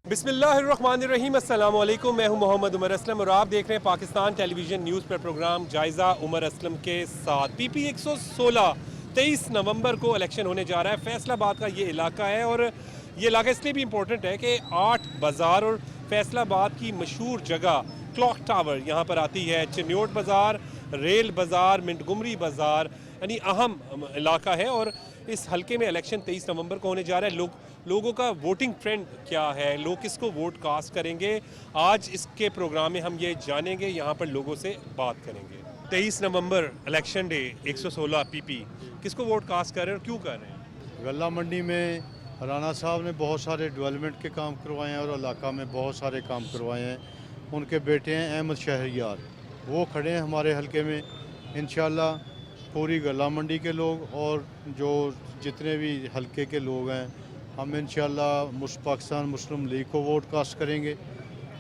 बिस्मिल्लाहिर्रहमानिर्रहीम, अस्सलाम वालेकुम। मैं हूं मोहम्मद उमर असलम और आप देख रहे हैं पाकिस्तान टेलीविज़न न्यूज़ पर प्रोग्राम जायज़ा उमर असलम के साथ। पीपी 116 23 नवंबर को इलेक्शन होने जा रहा है। फैसलाबाद का ये इलाका है और ये इलाका इसलिए भी इम्पोर्टेंट है कि 8 बाज़ार और फैसलाबाद की मशहूर जगह क्लॉक टावर यहाँ पर आती है। चिन्योट बाज़ार, रेल बाज़ार, मिंटगुमरी बाज़ार यानी अहम इलाका है और इस हल्के में इलेक्शन 23 नवंबर को होने जा रहा है। लोगों का वोटिंग ट्रेंड क्या है, लोग किसको वोट कास्ट करेंगे, आज इसके प्रोग्राम में हम ये जानेंगे, यहाँ पर लोगों से बात करेंगे। 23 नवंबर इलेक्शन डे 116 पीपी, किसको वोट कास्ट कर रहे हैं और क्यों कर रहे हैं? गल्ला मंडी में राना साहब ने बहुत सारे डेवलपमेंट के काम करवाए हैं और इलाका में बहुत सारे काम करवाए हैं। उनके बेटे हैं अहमद शहरियार, वो खड़े हैं हमारे हल्के में। इंशाल्लाह पूरी गल्ला मंडी के लोग और जो जितने भी हल्के के लोग हैं, हम इंशाल्लाह पाकिस्तान मुस्लिम लीग को वोट कास्ट करेंगे,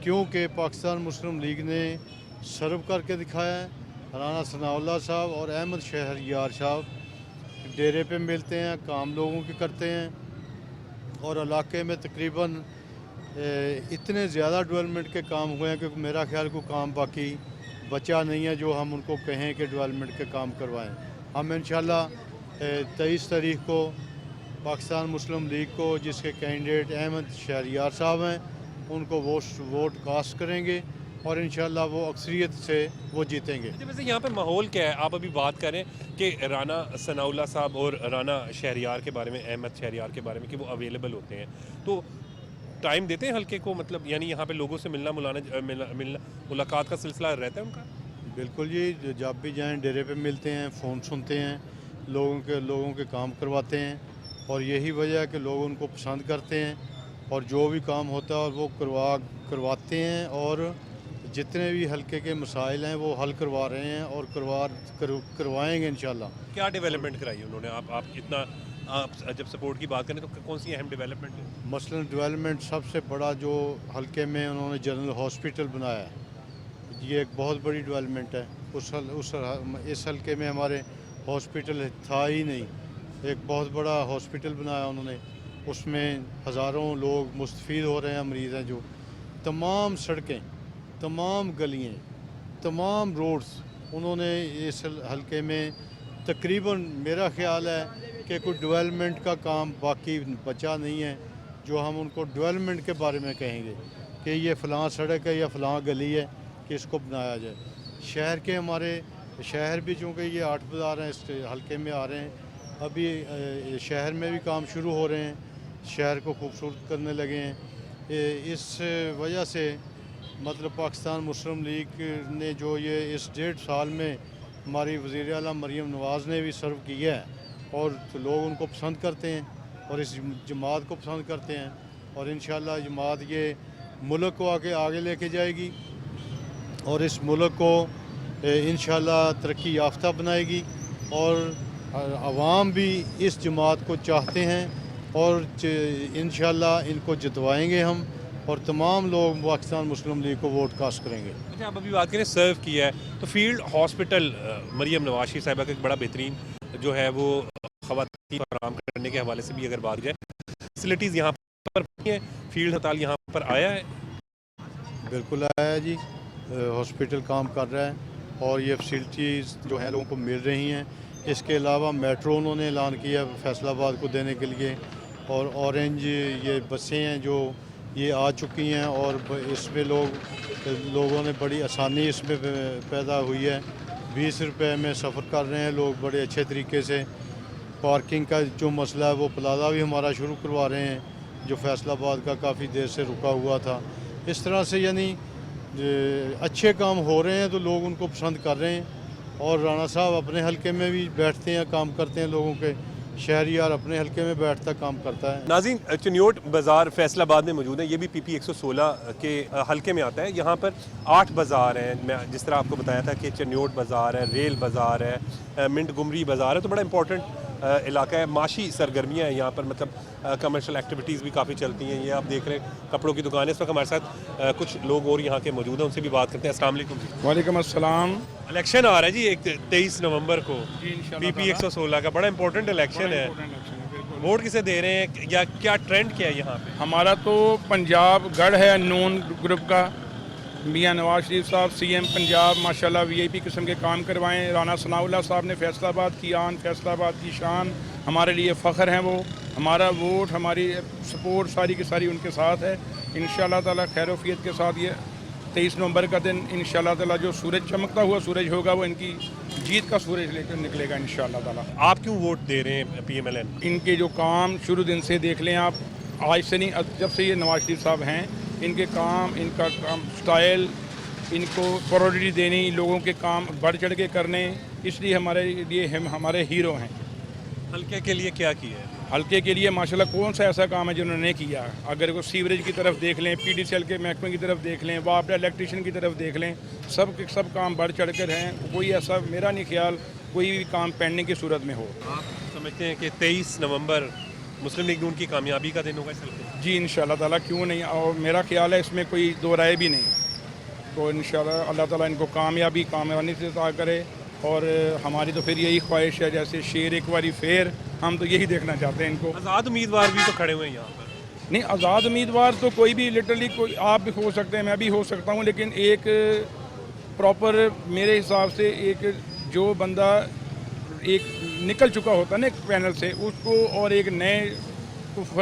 क्योंकि पाकिस्तान मुस्लिम लीग ने सर्व करके दिखाया है। राना सनाउल्लाह साहब और अहमद शहरियार साहब डेरे पे मिलते हैं, काम लोगों के करते हैं और इलाके में तकरीबन इतने ज़्यादा डेवलपमेंट के काम हुए हैं कि मेरा ख्याल को काम बाकी बचा नहीं है जो हम उनको कहें कि डेवलपमेंट के काम करवाएं। हम इंशाल्लाह 23 तारीख को पाकिस्तान मुस्लिम लीग को, जिसके कैंडिडेट अहमद शहरियार साहब हैं, उनको वोट कास्ट करेंगे और इंशाल्लाह वो अक्सरियत से वो जीतेंगे। वैसे यहाँ पे माहौल क्या है? आप अभी बात करें कि राना सनाउल्लाह साहब और राना शहरियार के बारे में, अहमद शहरियार के बारे में कि वो अवेलेबल होते हैं, तो टाइम देते हैं हल्के को, मतलब यानी यहाँ पे लोगों से मिलना मुलाकात का सिलसिला रहता है उनका? बिल्कुल जी, जब भी जाएँ डेरे पे मिलते हैं, फ़ोन सुनते हैं, लोगों के काम करवाते हैं और यही वजह है कि लोग उनको पसंद करते हैं और जो भी काम होता है वो करवाते हैं और जितने भी हल्के के मसाइल हैं वो हल करवा रहे हैं और करवाएंगे इंशाल्लाह। क्या डेवलपमेंट कराई उन्होंने? आप जब सपोर्ट की बात करें तो कौन सी अहम डेवलपमेंट है? मसलन डेवलपमेंट सबसे बड़ा जो हल्के में उन्होंने जनरल हॉस्पिटल बनाया है, ये एक बहुत बड़ी डेवलपमेंट है। इस हल्के में हमारे हॉस्पिटल था ही नहीं, एक बहुत बड़ा हॉस्पिटल बनाया उन्होंने, उसमें हज़ारों लोग मुस्तफ़ीद हो रहे हैं, मरीज़ हैं जो। तमाम सड़कें, तमाम गलियाँ, तमाम रोड्स उन्होंने इस हल्के में तकरीबन, मेरा ख़्याल है कि कोई डेवलपमेंट का काम बाकी बचा नहीं है जो हम उनको डेवलपमेंट के बारे में कहेंगे कि ये फ़लाँ सड़क है या फ़लाँ गली है कि इसको बनाया जाए। शहर के हमारे शहर भी चूँकि ये 8 बाज़ार हैं, इस हल्के में आ रहे हैं, अभी शहर में भी काम शुरू हो रहे हैं, शहर को खूबसूरत करने लगे हैं। इस वजह से मतलब पाकिस्तान मुस्लिम लीग ने जो ये इस 1.5 साल में हमारी वज़ीर आला मरीम नवाज़ ने भी सर्व किया है और तो लोग उनको पसंद करते हैं और इस जमात को पसंद करते हैं और इंशाल्लाह जमात ये मुल्क को आगे लेके जाएगी और इस मुल्क को इंशाल्लाह तरक्की याफ्ता बनाएगी और अवाम भी इस जमात को चाहते हैं और इंशाल्लाह इनको जितवाएंगे हम और तमाम लोग पाकिस्तान मुस्लिम लीग को वोट कास्ट करेंगे। अच्छा, आप अभी बात करें सर्व किया है तो फील्ड हॉस्पिटल मरीम नवाज़ साहिबा का एक बड़ा बेहतरीन जो है वो ख़वातीन फराहम करने के हवाले से भी अगर बात जाए, फैसिलिटीज़ यहाँ पर हैं, फील्ड अस्पताल यहाँ पर आया है? बिल्कुल आया है जी, हॉस्पिटल काम कर रहा है और ये फैसिलिटीज़ जो है लोगों को मिल रही हैं। इसके अलावा मेट्रो उन्होंने ऐलान किया फैसलाबाद को देने के लिए और ऑरेंज ये बसें हैं जो ये आ चुकी हैं और इसमें लोगों ने बड़ी आसानी इसमें पैदा हुई है। 20 रुपए में सफ़र कर रहे हैं लोग बड़े अच्छे तरीके से। पार्किंग का जो मसला है वो प्लाजा भी हमारा शुरू करवा रहे हैं जो फैसलाबाद का काफ़ी देर से रुका हुआ था। इस तरह से यानी अच्छे काम हो रहे हैं तो लोग उनको पसंद कर रहे हैं और राना साहब अपने हल्के में भी बैठते हैं, काम करते हैं लोगों के, शहरियार अपने हल्के में बैठता काम करता है। नाज़रीन, चिन्योट बाज़ार फैसलाबाद में मौजूद है, ये भी पीपी 116 के हल्के में आता है। यहाँ पर 8 बाज़ार हैं, मैं जिस तरह आपको बताया था कि चिन्योट बाज़ार है, रेल बाज़ार है, मिंटगुमरी बाज़ार है, तो बड़ा इंपॉर्टेंट इलाका है। माशी सरगर्मियाँ हैं यहाँ पर, मतलब कमर्शियल एक्टिविटीज़ भी काफ़ी चलती हैं। ये आप देख रहे हैं कपड़ों की दुकान है। इस वक्त हमारे साथ कुछ लोग और यहाँ के मौजूद हैं, उनसे भी बात करते हैं। अस्सलाम वालेकुम जी। वालेकुम अस्सलाम। इलेक्शन आ रहा है जी 23 नवंबर को, पीपी 116 का बड़ा इंपॉर्टेंट इलेक्शन है। वोट किसे दे रहे हैं या क्या ट्रेंड क्या है यहाँ पे? हमारा तो पंजाब गढ़ है नून ग्रुप का। मियां नवाज शरीफ साहब सीएम पंजाब माशाल्लाह वीआईपी किस्म के काम करवाएं। राना सनाउल्लाह साहब ने फैसलाबाद की आन, फैसलाबाद की शान, हमारे लिए फ़ख्र हैं वो। हमारा वोट, हमारी सपोर्ट सारी की सारी उनके साथ है। इंशाल्लाह ताला खैरोफियत के साथ ये 23 नवंबर का दिन इंशाल्लाह ताला जो सूरज चमकता हुआ सूरज होगा वो इनकी जीत का सूरज लेकर निकलेगा इंशाल्लाह ताला। आप क्यों वोट दे रहे हैं पीएमएलएन? इनके जो काम शुरू दिन से देख लें आप, आज से नहीं, जब से ये नवाज शरीफ साहब हैं, इनके काम, इनका काम स्टाइल, इनको प्रायोरिटी देनी, लोगों के काम बढ़ चढ़ के करने, इसलिए हमारे लिए हम हमारे हीरो हैं। हल्के के लिए क्या किया है? हल्के के लिए माशाल्लाह कौन सा ऐसा काम है जिन्होंने किया? अगर वो सीवरेज की तरफ देख लें, पीडीसीएल के महकमे की तरफ देख लें, वापडा इलेक्ट्रिशियन की तरफ देख लें, सब काम बढ़ चढ़ कर हैं। कोई ऐसा मेरा नहीं ख्याल कोई भी काम पेंडिंग की सूरत में हो। आप समझते हैं कि 23 नवंबर मुस्लिम लीग नून की कामयाबी का दिन होगा इस हल्के? जी इंशाल्लाह ताला, क्यों नहीं, और मेरा ख्याल है इसमें कोई दो राय भी नहीं। तो इंशाल्लाह अल्लाह ताला इनको कामयाबी से अता करे। और हमारी तो फिर यही ख्वाहिश है, जैसे शेर एक बारी फेर, हम तो यही देखना चाहते हैं इनको। आज़ाद उम्मीदवार भी तो खड़े हुए हैं यहाँ पर। नहीं, आज़ाद उम्मीदवार तो कोई भी, लिटरली कोई, आप भी हो सकते हैं, मैं भी हो सकता हूँ, लेकिन एक प्रॉपर मेरे हिसाब से एक जो बंदा एक निकल चुका होता है ना एक पैनल से, उसको और एक नए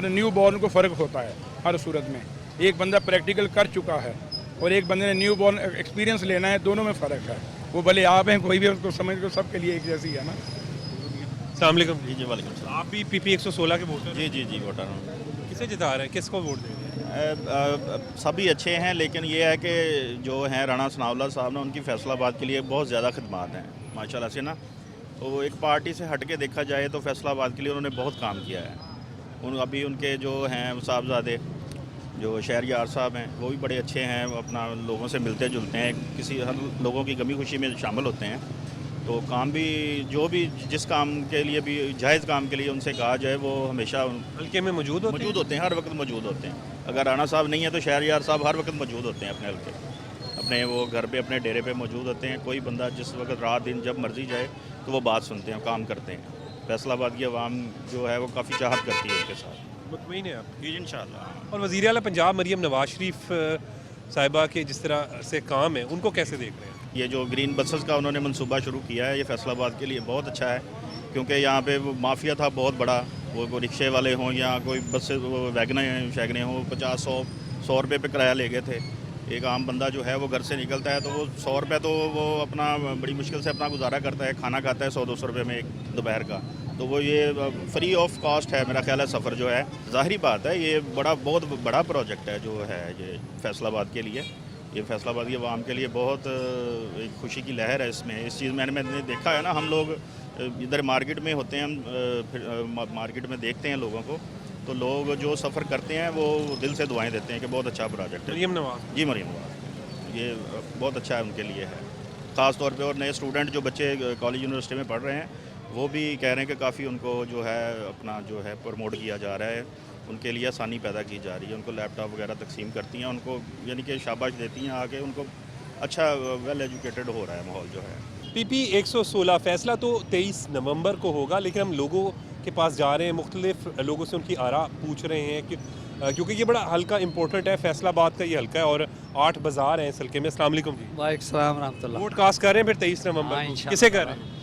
न्यू बॉर्न को फ़र्क होता है हर सूरत में। एक बंदा प्रैक्टिकल कर चुका है और एक बंदे ने न्यू बॉर्न एक्सपीरियंस लेना है, दोनों में फ़र्क है। वो भले आप हैं, कोई भी उसको समझ को सबके लिए एक जैसी है ना। अस्सलाम वालेकुम। जी वालेकुम सलाम। आप भी पीपी 116 के वोटर? जी वोटर हूँ। किसे जिता रहे हैं, किसको वोट दे रहे हैं? सभी अच्छे हैं, लेकिन ये है कि जो हैं राना सनाउल्लाह साहब ने, उनकी फैसलाबाद के लिए बहुत ज़्यादा खिदमात हैं माशाल्लाह से ना। तो एक पार्टी से हट के देखा जाए तो फैसलाबाद के लिए उन्होंने बहुत काम किया है। अभी उनके जो हैं साहबजादे जो शहरयार साहब हैं, वो भी बड़े अच्छे हैं, अपना लोगों से मिलते जुलते हैं, किसी हर लोगों की गमी खुशी में शामिल होते हैं। तो काम भी जो भी जिस काम के लिए भी जायज़ काम के लिए उनसे कहा जाए वो हमेशा हल्के में मौजूद होते हैं, हर वक्त मौजूद होते हैं। अगर राना साहब नहीं है तो शहरयार साहब हर वक्त मौजूद होते हैं अपने हल्के, अपने वो घर पे, अपने डेरे पे मौजूद होते हैं। कोई बंदा जिस वक्त रात दिन जब मर्जी जाए तो वो बात सुनते हैं, काम करते हैं। फैसलाबाद की आवाम जो है वो काफ़ी चाहत करती है उनके साथ। मुतमईन है आप? जी इंशाल्लाह। और वज़ीर आला पंजाब मरियम नवाज शरीफ साहिबा के जिस तरह से काम है, उनको कैसे देख रहे हैं? ये जो ग्रीन बसेस का उन्होंने मंसूबा शुरू किया है, ये फैसलाबाद के लिए बहुत अच्छा है, क्योंकि यहाँ पे वो माफिया था बहुत बड़ा। वो रिक्शे वाले हों या कोई बसेस वैगने शैगने हों, 50-100 रुपये पे किराया ले गए थे। एक आम बंदा जो है वो घर से निकलता है तो वो 100 रुपये तो वो अपना बड़ी मुश्किल से अपना गुजारा करता है, खाना खाता है 100-200 रुपये में एक दोपहर का। तो वो ये फ्री ऑफ कॉस्ट है मेरा ख्याल है सफ़र जो है। ज़ाहिरी बात है ये बहुत बड़ा प्रोजेक्ट है जो है ये फैसलाबाद के लिए। ये फैसलाबाद की आवाम के लिए बहुत एक खुशी की लहर है इसमें। इस चीज़ मैंने देखा है ना, हम लोग इधर मार्केट में होते हैं, हम फिर मार्केट में देखते हैं लोगों को, तो लोग जो सफ़र करते हैं वो दिल से दुआएं देते हैं कि बहुत अच्छा प्रोजेक्ट है। मरियम नवाज? जी मरियम नवाज, ये बहुत अच्छा है उनके लिए है ख़ास तौर पे। और नए स्टूडेंट जो बच्चे कॉलेज यूनिवर्सिटी में पढ़ रहे हैं वो भी कह रहे हैं कि काफ़ी उनको जो है अपना जो है प्रमोट किया जा रहा है, उनके लिए आसानी पैदा की जा रही है। उनको लैपटॉप वगैरह तकसीम करती हैं, उनको यानी कि शाबाश देती हैं आके, उनको अच्छा वेल एजुकेटेड हो रहा है माहौल जो है। पीपी 116 फैसला तो 23 नवंबर को होगा, लेकिन हम लोगों के पास जा रहे हैं, मुख्तलिफ लोगों से उनकी आरा पूछ रहे हैं कि क्योंकि ये बड़ा हल्का इंपॉर्टेंट है, फैसलाबाद का ये हल्का है और 8 बाज़ार हैं इस हल्के में। अस्सलाम वालेकुम जी। वालेकुम सलाम रहमतुल्लाह। वोट कास्ट कर रहे हैं फिर 23 नवंबर को, इंशाल्लाह। किसे कर रहे हैं?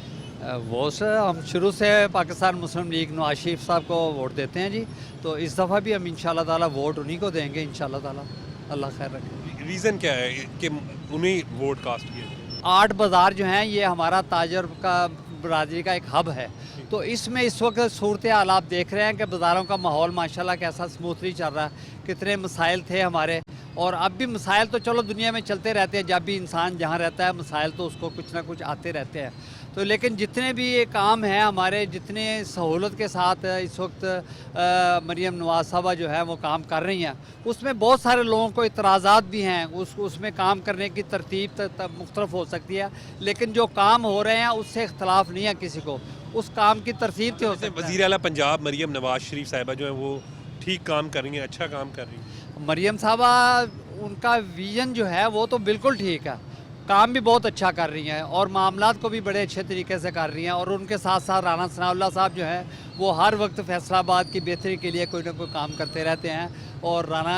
वो सर हम शुरू से पाकिस्तान मुस्लिम लीग नवाज शरीफ साहब को वोट देते हैं जी, तो इस दफ़ा भी हम इंशाल्लाह ताला वोट उन्हीं को देंगे इंशाल्लाह ताला। अल्लाह खैर रखे। रीज़न क्या है कि उन्हीं वोट कास्ट किए? 8 बाज़ार जो हैं ये हमारा ताजर का बरादरी का एक हब है, तो इसमें इस वक्त सूरत हाल आप देख रहे हैं कि बाज़ारों का माहौल माशाल्लाह कैसा स्मूथली चल रहा है। कितने मसाइल थे हमारे, और अब भी मसाइल तो चलो दुनिया में चलते रहते हैं, जब भी इंसान जहाँ रहता है मसाइल तो उसको कुछ ना कुछ आते रहते हैं। तो लेकिन जितने भी ये काम हैं हमारे, जितने सहूलत के साथ इस वक्त मरियम नवाज साहबा जो है वो काम कर रही हैं, उसमें बहुत सारे लोगों को इतराज़ात भी हैं। उसमें काम करने की तरतीब मुख्तलिफ हो सकती है, लेकिन जो काम हो रहे हैं उससे इख्तलाफ नहीं है किसी को, उस काम की तरतीब से हो सकती है। वज़ीर आला पंजाब मरियम नवाज शरीफ साहिबा जो है वो ठीक काम कर रही हैं, अच्छा काम कर रही हैं। मरियम साहबा उनका विजन जो है वो तो बिल्कुल ठीक है, काम भी बहुत अच्छा कर रही हैं और मामलात को भी बड़े अच्छे तरीके से कर रही हैं। और उनके साथ साथ राना सनाउल्लाह साहब जो हैं वो हर वक्त फैसलाबाद की बेहतरी के लिए कोई ना कोई काम करते रहते हैं। और राना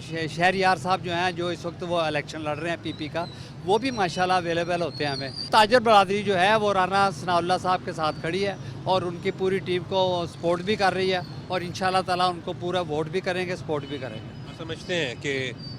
शहरयार साहब जो हैं, जो इस वक्त वो इलेक्शन लड़ रहे हैं पीपी का, वो भी माशाल्लाह अवेलेबल होते हैं हमें। ताजर बरादरी जो है वो राना सनाउल्लाह साहब के साथ खड़ी है और उनकी पूरी टीम को सपोर्ट भी कर रही है और इंशाल्लाह ताला उनको पूरा वोट भी करेंगे, सपोर्ट भी करेंगे। समझते हैं कि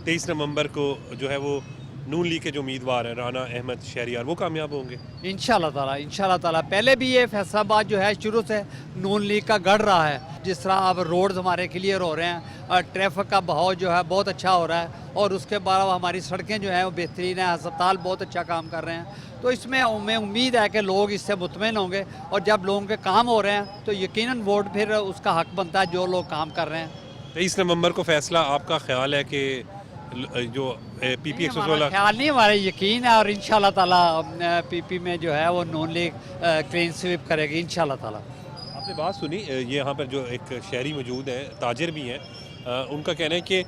23 नवंबर को जो है वो नून लीग के जो उम्मीदवार हैं राना अहमद शहरियार, वो कामयाब होंगे इंशाल्लाह ताला। पहले भी ये फैसलाबाद जो है शुरू से नून लीग का गढ़ रहा है। जिस तरह अब रोड्स हमारे क्लियर हो रहे हैं और ट्रैफिक का बहाव जो है बहुत अच्छा हो रहा है और उसके बाद हमारी सड़कें जो हैं वो बेहतरीन है, अस्पताल बहुत अच्छा काम कर रहे हैं। तो इसमें हमें उम्मीद है कि लोग इससे मुतमईन होंगे और जब लोगों के काम हो रहे हैं तो यकीनन वोट फिर उसका हक बनता है जो लोग काम कर रहे हैं। 23 नवंबर को फैसला आपका ख्याल है कि जो पीपी 116 ख्याल नहीं, हमारे यकीन है और इंशाल्लाह ताला पीपी में जो है वो नून लीग क्लीन स्वीप करेगी इंशाल्लाह ताला। आपने बात सुनी, ये यहाँ पर जो एक शहरी मौजूद हैं, ताजिर भी हैं, उनका कहना है कि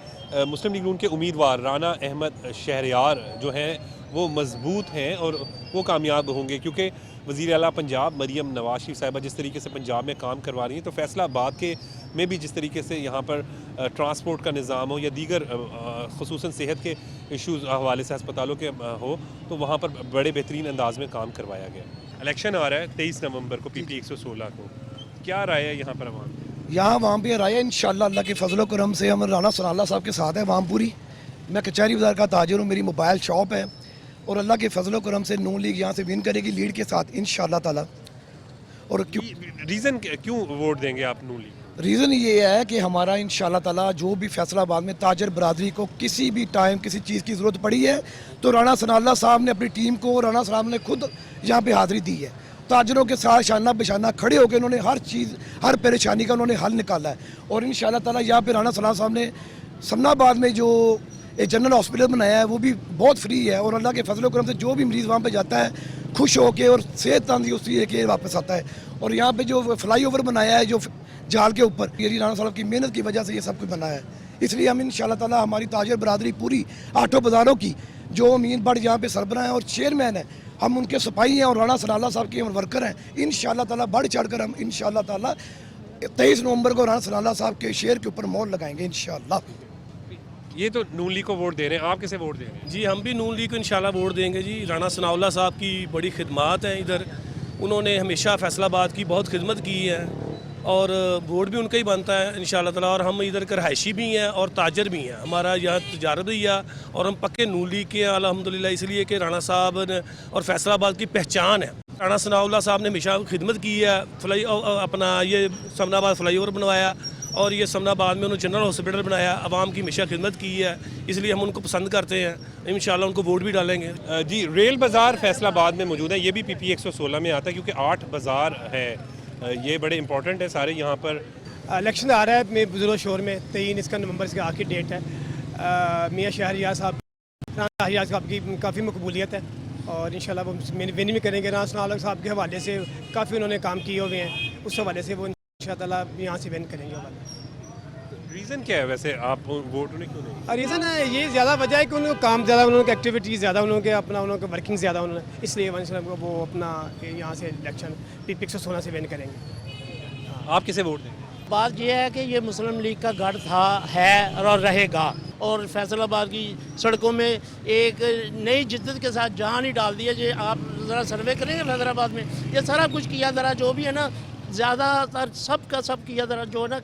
मुस्लिम लीग नून के उम्मीदवार राना अहमद शहरियार जो हैं वो मजबूत हैं और वो कामयाब होंगे क्योंकि वज़ीर आला पंजाब मरीम नवाज शरीफ साहिबा जिस तरीके से पंजाब में काम करवा रही हैं, तो फैसलाबाद के में भी जिस तरीके से यहाँ पर ट्रांसपोर्ट का निज़ाम हो या दीगर ख़ुसूसन सेहत के इशूज़ हवाले से अस्पतालों के हो, तो वहाँ पर बड़े बेहतरीन अंदाज में काम करवाया गया। इलेक्शन आ रहा है 23 नवंबर को पीपी 116 को, क्या राय है यहाँ पर अवाम? यहाँ वहाँ पे राय है इंशाल्लाह अल्लाह के फजल करम से हम राना सनाउल्लाह साहब के साथ है वहाँ पूरी। मैं कचहरी बाज़ार का ताजिर हूँ, मेरी मोबाइल शॉप है और अल्लाह के फजल करम से नून लीग यहाँ से विन करेगी लीड के साथ इंशाल्लाह ताला। और क्यों रीज़न क्यों वोट देंगे आप नून लीग? रीज़न ये है कि हमारा इंशाल्लाह ताला जो भी फैसलाबाद में ताजर बरादरी को किसी भी टाइम किसी चीज़ की ज़रूरत पड़ी है तो राना सनाउल्लाह साहब ने अपनी टीम को, राना साहब ने खुद यहाँ पे हाज़िरी दी है। ताजरों के साथ शाना बिशाना खड़े होकर उन्होंने हर चीज़, हर परेशानी का उन्होंने हल निकाला है। और इंशाल्लाह ताला यहाँ पे राना सनाउल्लाह साहब ने समनाबाद में जो एक जनरल हॉस्पिटल बनाया है वो भी बहुत फ्री है और अल्लाह के फजल करम से जो भी मरीज़ वहाँ पे जाता है खुश होकर और सेहत तंदुरुस्ती लेके वापस आता है। और यहाँ पे जो फ्लाई ओवर बनाया है जो जाल के ऊपर, ये राना साहब की मेहनत की वजह से ये सब कुछ बना है। इसलिए हम इंशाल्लाह ताला हमारी ताजर बरादरी पूरी आठों बाज़ारों की जो अमीन बट यहाँ पे सरबराह हैं और चेयरमैन है, हम उनके सिपाही हैं और राना सनाउल्लाह साहब के हम वर्कर हैं। इंशाल्लाह ताला बढ़ चढ़ कर हम इंशाल्लाह ताला 23 नवंबर को राना सनाउल्लाह साहब के शेर के ऊपर मोहर लगाएंगे इंशाल्लाह। ये तो नून लीग को वोट दे रहे हैं, आप किसे वोट दे रहे हैं? जी हम भी नून लीग को इंशाल्लाह वोट देंगे जी। राना सनाउल्लाह साहब की बड़ी खिदमात हैं इधर, उन्होंने हमेशा फैसलाबाद की बहुत खिदमत की है और वोट भी उनका ही बनता है इंशाल्लाह ताला। और हम इधर के रहायशी भी हैं और ताजर भी हैं, हमारा यहाँ तजारत भी है और हम पक्के नून लीग के हैं अल्हम्दुलिल्लाह, इसलिए कि राना साहब और फैसलाबाद की पहचान है। राना सनाउल्लाह साहब ने हमेशा खिदमत की है, अपना ये समनाबाद फ्लाई ओवर बनवाया और ये समनाबाद में उन्होंने जनरल हॉस्पिटल बनाया, आवाम की हमेशा खिदमत की है, इसलिए हम उनको पसंद करते हैं। इंशाल्लाह उनको वोट भी डालेंगे। जी, रेल बाज़ार फैसलाबाद में मौजूद है, ये भी पीपी 116 में आता है क्योंकि 8 बाज़ार हैं, ये बड़े इंपॉर्टेंट है सारे। यहाँ पर इलेक्शन आ रहा है मेरे बुजुर्ग शोर में 23 इसका नवंबर इसका आखिरी डेट है। मियाँ शहरियार साहब, राना शहरियार साहब की काफ़ी मकबूलियत है और इंशाल्लाह वो विन भी करेंगे। राना सनाउल्लाह साहब के हवाले से काफ़ी उन्होंने काम किए हुए हैं, उस हवाले से वो इंशाल्लाह यहाँ से विन करेंगे। रीज़न क्या है वैसे, आप वोट उन्हें क्यों नहीं? रीज़न है ये ज़्यादा वजह है कि उन्होंने काम ज़्यादा, उन्होंने एक्टिविटीज़ ज़्यादा, उन्होंने अपना उन्होंने वर्किंग ज़्यादा उन्होंने, इसलिए वो अपना यहाँ से इलेक्शन पीपी 116 से विन करेंगे। आप किसे वोट देंगे? बात यह है कि ये मुस्लिम लीग का गढ़ था, है और रहेगा और फैसलाबाद की सड़कों में एक नई जिद्दत के साथ जान ही डाल दी है। जो आप ज़रा सर्वे करेंगे फैसलाबाद में, ये सारा कुछ किया, ज़रा जो भी है ना ज़्यादातर सब का सब किया, ज़रा जो है ना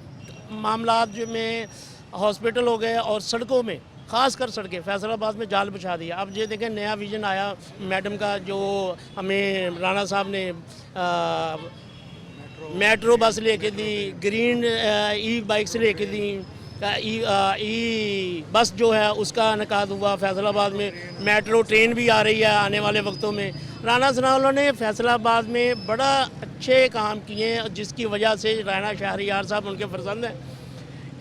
मामलात जो में हॉस्पिटल हो गए और सड़कों में ख़ास कर सड़कें फैसलाबाद में जाल बिछा दिया। अब ये देखें नया विजन आया मैडम का, जो हमें राना साहब ने मेट्रो बस लेके दी, ग्रीन ई बाइक्स लेके दी, ई बस जो है उसका इनकाद हुआ फैसलाबाद में, मेट्रो ट्रेन भी आ रही है आने वाले वक्तों में। राना सनाउल्लाह ने फैसलाबाद में बड़ा अच्छे काम किए हैं जिसकी वजह से राना शहरियार साहब उनके फर्जंद हैं।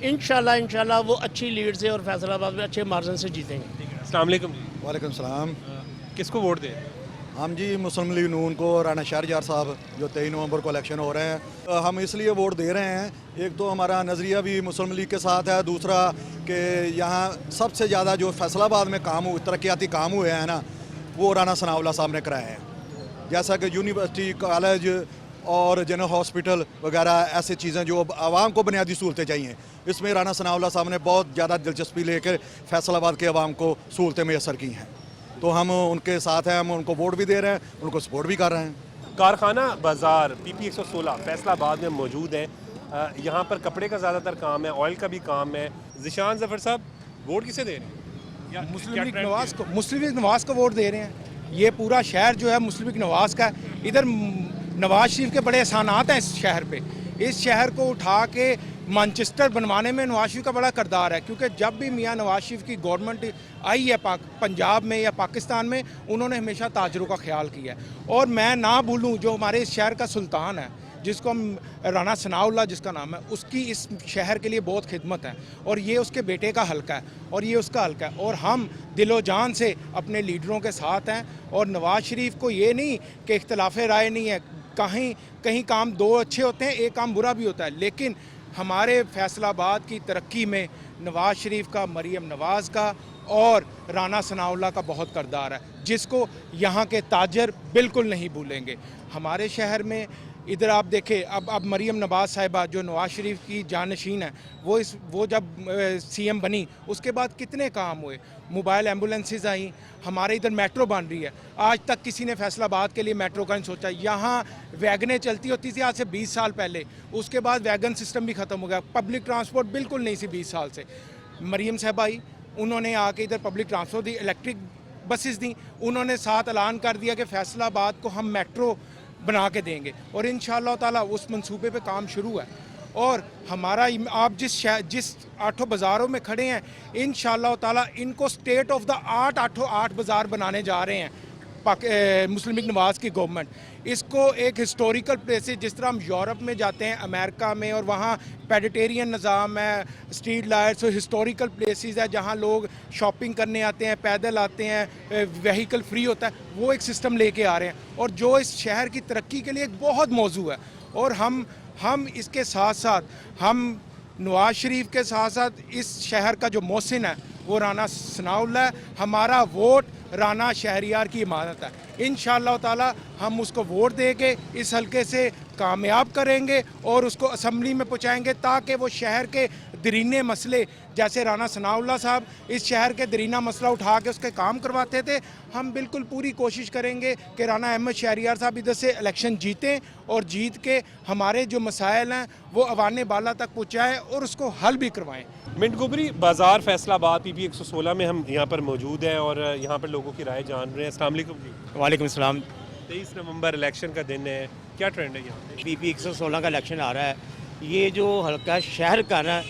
इंशाल्लाह वो अच्छी लीड से और फैसलाबाद में अच्छे मार्जिन से जीतेंगे। अस्सलाम वालेकुम जी। वालेकुम सलाम। किसको वोट दें? हम जी मुस्लिम लीग नून को, राना शहरियार साहब जो 23 नवंबर को इलेक्शन हो रहे हैं, हम इसलिए वोट दे रहे हैं, एक तो हमारा नज़रिया भी मुस्लिम लीग के साथ है, दूसरा कि यहाँ सबसे ज़्यादा जो फैसलाबाद में काम हुए तरक्याती काम हुए हैं ना वो राना सनाउल्लाह साहब ने कराए हैं। जैसा कि यूनिवर्सिटी, कॉलेज और जनरल हॉस्पिटल वगैरह ऐसी चीज़ें जो आवाम को बुनियादी सहूलतें चाहिए, इसमें राना सनाउल्लाह साहब ने बहुत ज़्यादा दिलचस्पी लेकर फैसलाबाद के आवाम को सहूलतें मैसर की हैं। तो हम उनके साथ हैं, हम उनको वोट भी दे रहे हैं, उनको सपोर्ट भी कर रहे हैं। कारखाना बाज़ार PP 116 फैसलाबाद में मौजूद है। यहाँ पर कपड़े का ज़्यादातर काम है, ऑयल का भी काम है। ज़िशान ज़फ़र साहब, वोट किसे दे रहे हैं? या मुस्लिम लीग नवाज़ को वोट दे रहे हैं। ये पूरा शहर जो है मुस्लिम लीग नवाज़ का है। इधर नवाज शरीफ के बड़े एहसानात हैं इस शहर पे। इस शहर को उठा के मैनचेस्टर बनवाने में नवाज शरीफ का बड़ा किरदार है, क्योंकि जब भी मियाँ नवाज शरीफ की गवर्नमेंट आई है पंजाब में या पाकिस्तान में, उन्होंने हमेशा ताजरों का ख्याल किया है। और मैं ना भूलूँ, जो हमारे इस शहर का सुल्तान है, जिसको हम राना सनाउल्लाह जिसका नाम है, उसकी इस शहर के लिए बहुत खिदमत है। और ये उसके बेटे का हल्का है और ये उसका हल्का है। और हम दिलो जान से अपने लीडरों के साथ हैं। और नवाज शरीफ को ये नहीं कि इख्तलाफ राय नहीं है, कहीं काम दो अच्छे होते हैं, एक काम बुरा भी होता है, लेकिन हमारे फैसलाबाद की तरक्की में नवाज शरीफ का, मरीम नवाज़ का और राना सनाउल्लाह का बहुत किरदार है, जिसको यहाँ के ताजर बिल्कुल नहीं भूलेंगे। हमारे शहर में इधर आप देखें, अब मरीम नवाज़ साहिबा जो नवाज शरीफ की जानशीन है, वो जब CM बनी उसके बाद कितने काम हुए। मोबाइल एम्बुलेंसेस आई, हमारे इधर मेट्रो बन रही है। आज तक किसी ने फैसलाबाद के लिए मेट्रो का नहीं सोचा। यहाँ वैगनें चलती होती थी आज से 20 साल पहले, उसके बाद वैगन सिस्टम भी ख़त्म हो गया। पब्लिक ट्रांसपोर्ट बिल्कुल नहीं थी 20 साल से। मरीम साहब आई, उन्होंने आके इधर पब्लिक ट्रांसपोर्ट दी, इलेक्ट्रिक बसेस दी। उन्होंने साथ ऐलान कर दिया कि फैसलाबाद को हम मेट्रो बना के देंगे और इंशाअल्लाह ताला उस मंसूबे पे काम शुरू है। और हमारा आप जिस 8 बाज़ारों में खड़े हैं, इंशाअल्लाह ताला इनको स्टेट ऑफ द आर्ट 8 बाज़ार बनाने जा रहे हैं मुस्लिम लीग नवाज़ की गवर्नमेंट। इसको एक हिस्टोरिकल प्लेसेस, जिस तरह हम यूरोप में जाते हैं, अमेरिका में, और वहाँ पेडिटेरियन निज़ाम है, स्ट्रीट लाइट्स और हिस्टोरिकल प्लेसेस है जहाँ लोग शॉपिंग करने आते हैं, पैदल आते हैं, व्हीकल फ्री होता है, वो एक सिस्टम लेके आ रहे हैं। और जो इस शहर की तरक्की के लिए एक बहुत मौजू है। और हम इसके साथ साथ, हम नवाज शरीफ के साथ साथ इस शहर का जो मोहसिन है वो राना सनाउल्लाह है। हमारा वोट राना शहरियार की इमारत है। इंशाअल्लाह ताला हम उसको वोट देके इस हल्के से कामयाब करेंगे और उसको असम्बली में पहुंचाएंगे, ताकि वो शहर के दरीने मसले, जैसे राना सनाउल्लाह साहब इस शहर के दरीना मसला उठा के उसके काम करवाते थे, हम बिल्कुल पूरी कोशिश करेंगे कि राना अहमद शहरियार साहब इधर से इलेक्शन जीतें और जीत के हमारे जो मसाइल हैं वो अवाने बाला तक पहुँचाएँ और उसको हल भी करवाएँ। मिंटगुबरी बाज़ार फैसलाबाद PP 116 में हम यहाँ पर मौजूद हैं और यहाँ पर लोगों की राय जान रहे हैं। अस्सलाम वालेकुम जी। वालेकुम सलाम। 23 नवंबर इलेक्शन का दिन है, क्या ट्रेंड है यहाँ पे? PP 116 का इलेक्शन आ रहा है। ये जो हल्का शहर का ना,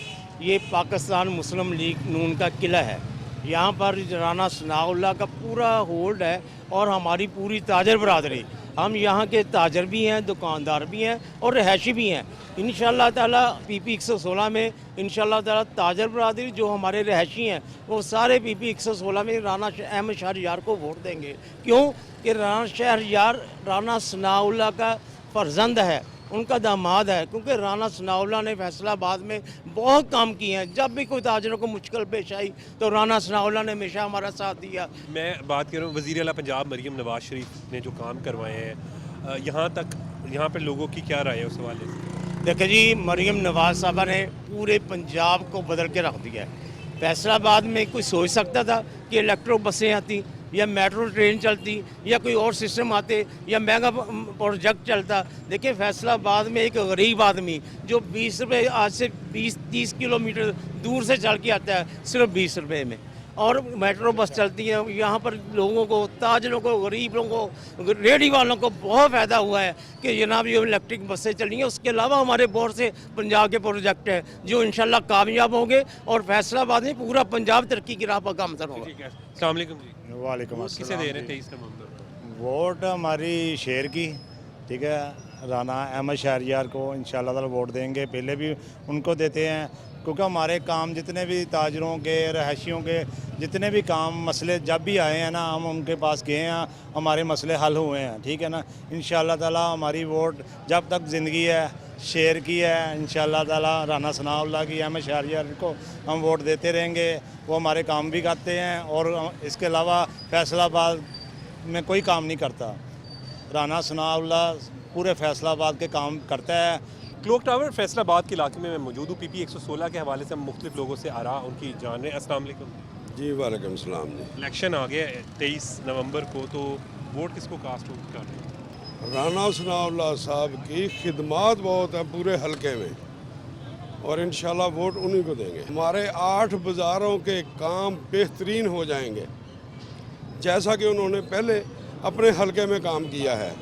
ये पाकिस्तान मुस्लिम लीग नून का किला है। यहाँ पर राना सनाउल्लाह का पूरा होल्ड है और हमारी पूरी ताजर बरादरी, हम यहाँ के ताजर भी हैं, दुकानदार भी हैं और रहायशी भी हैं। इंशाअल्लाह ताला PP 116 में इंशाअल्लाह ताला ताजर बरादरी जो हमारे रहायशी हैं वो सारे PP 116 में राना अहमद शहरियार को वोट देंगे। क्यों कि राना शहरियार राना सनाउल्लाह का फर्जंद है, उनका दामाद है। क्योंकि राना सनाउल्लाह ने फैसलाबाद में बहुत काम किए हैं। जब भी कोई ताजरों को मुश्किल पेश आई तो राना सनाउल्लाह ने हमेशा हमारा साथ दिया। मैं बात कर रहा हूँ वज़ीर आला पंजाब मरीम नवाज़ शरीफ ने जो काम करवाए हैं, यहाँ पर लोगों की क्या राय है उस हवाले से? देखिए जी, मरीम नवाज़ साहबा ने पूरे पंजाब को बदल के रख दिया है। फैसलाबाद में कोई सोच सकता था कि इलेक्ट्रिक बसें आती या मेट्रो ट्रेन चलती या कोई और सिस्टम आते या महंगा प्रोजेक्ट चलता? देखिए, फैसलाबाद में एक गरीब आदमी जो 20 रुपये आज से 20-30 किलोमीटर दूर से चल के आता है सिर्फ 20 रुपये में, और मेट्रो बस चलती है। यहाँ पर लोगों को, ताजरों को, गरीब लोगों को, रेडी वालों को बहुत फ़ायदा हुआ है कि जनाब ये इलेक्ट्रिक बसें चली हैं। उसके अलावा हमारे बहुत से पंजाब के प्रोजेक्ट हैं जो इंशाल्लाह कामयाब होंगे और फैसलाबाद में पूरा पंजाब तरक्की की राह पर गामजन होगा। ठीक है, अस्सलाम वालेकुम जी। वालेकुम वोट किसे दे रहे हैं 23 नवंबर को? वोट हमारी शेर की, ठीक है, राना अहमद शहरियार को इंशाल्लाह ताला वोट देंगे। पहले भी उनको देते हैं क्योंकि हमारे काम जितने भी ताजरों के, रहायशियों के जितने भी काम मसले जब भी आए हैं ना, हम उनके पास गए हैं, हमारे मसले हल हुए हैं। ठीक है ना, इंशाल्लाह ताला हमारी वोट जब तक ज़िंदगी है शेर की है। इंशाल्लाह ताला राना सनाउल्लाह की, अहमद शहरियार को हम वोट देते रहेंगे। वो हमारे काम भी करते हैं और इसके अलावा फैसलाबाद में कोई काम नहीं करता। राना सनाउल्लाह पूरे फैसलाबाद के काम करता है। क्लॉक टावर फैसलाबाद के इलाके में मैं मौजूद हूँ। PP 116 के हवाले से हम मुख्तलिफ लोगों से आरा उनकी जान रहे हैं। अस्सलाम वालेकुम जी। वालेकुम सलाम जी। इलेक्शन आ गया है 23 नवंबर को, तो वोट किसको कास्ट कर रहे हैं? राना सनाउल्लाह साहब की खिदमात बहुत है पूरे हलके में, और इंशाल्लाह वोट उन्हीं को देंगे। हमारे 8 बाज़ारों के काम बेहतरीन हो जाएंगे, जैसा कि उन्होंने पहले अपने हलके में काम किया है।